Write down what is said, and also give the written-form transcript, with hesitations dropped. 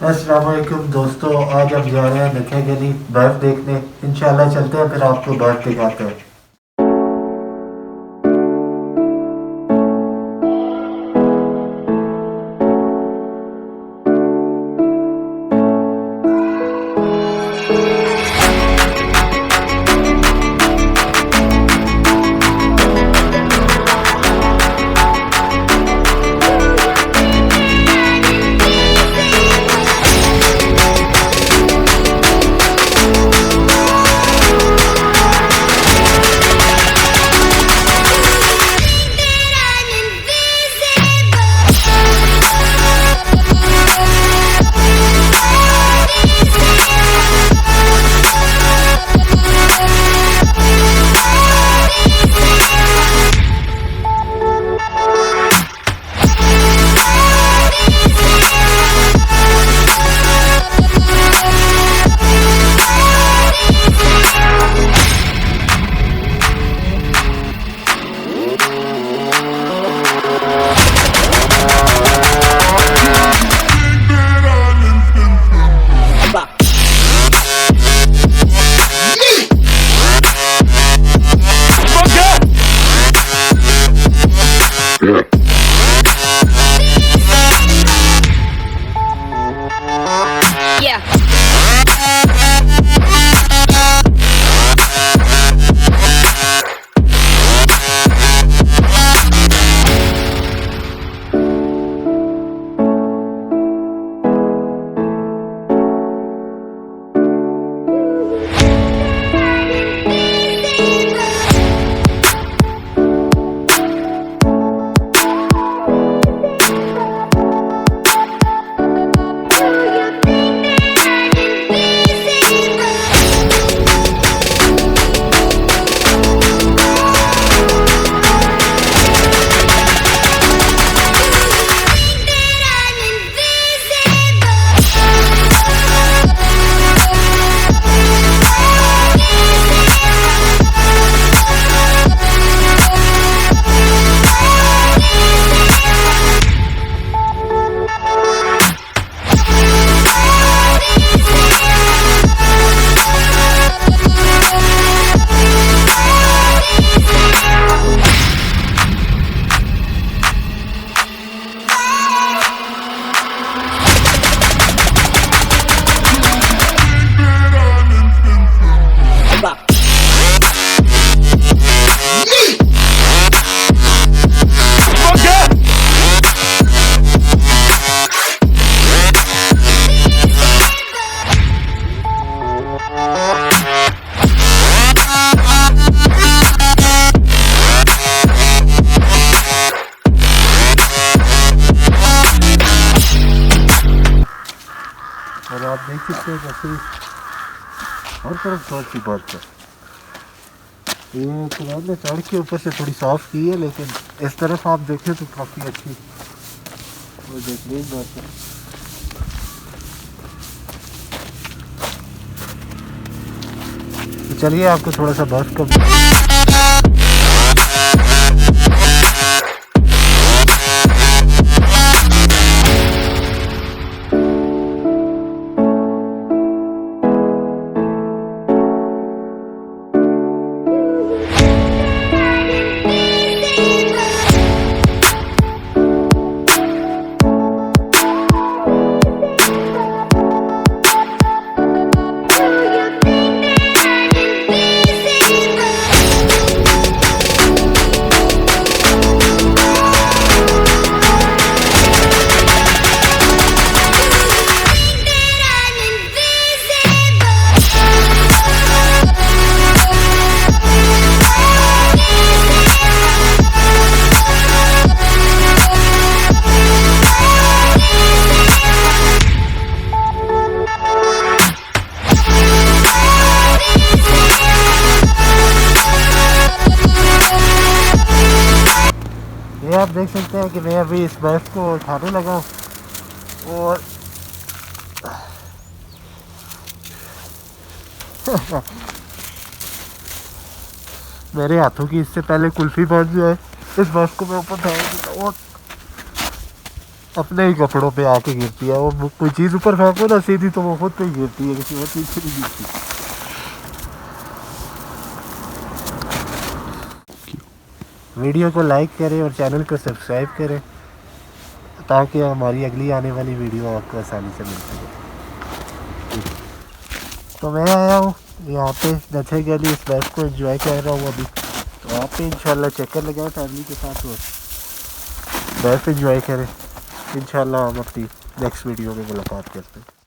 अस्सलाम वालेकुम दोस्तों, आज हम जा रहे हैं नथिया गली बर्फ़ देखने। इंशाल्लाह चलते हैं, फिर आपको बर्फ़ दिखाते हैं। और आप देख सकते हैं कैसे हर तरफ बहुत सी बात है। ये चुनाव ने सड़क के ऊपर से थोड़ी साफ की है, लेकिन इस तरफ आप देखें तो काफ़ी अच्छी वो देखने की बात है। तो चलिए आपको थोड़ा सा बर्फ का ये आप देख सकते हैं कि मैं अभी इस बर्फ़ को उठाने लगा हूँ और मेरे हाथों की इससे पहले कुल्फ़ी बन जाए इस बर्फ़ को मैं ऊपर उठाऊंगी तो अपने ही कपड़ों पे आके गिरती है। वो कोई चीज़ ऊपर फेंको ना सीधी तो वो खुद पे ही गिरती है, किसी और चीज़ पे नहीं गिरती। वीडियो को लाइक करें और चैनल को सब्सक्राइब करें ताकि हमारी अगली आने वाली वीडियो आपको आसानी से मिल सके। तो मैं आया हूँ यहाँ पे नथिया गैली, इस बर्फ़ को एंजॉय कर रहा हूँ अभी। तो आप भी इंशाल्लाह चक्कर लगाएं फैमिली के साथ और बर्फ़ एंजॉय करें। इंशाल्लाह हम अपनी नेक्स्ट वीडियो में मुलाकात करते हैं।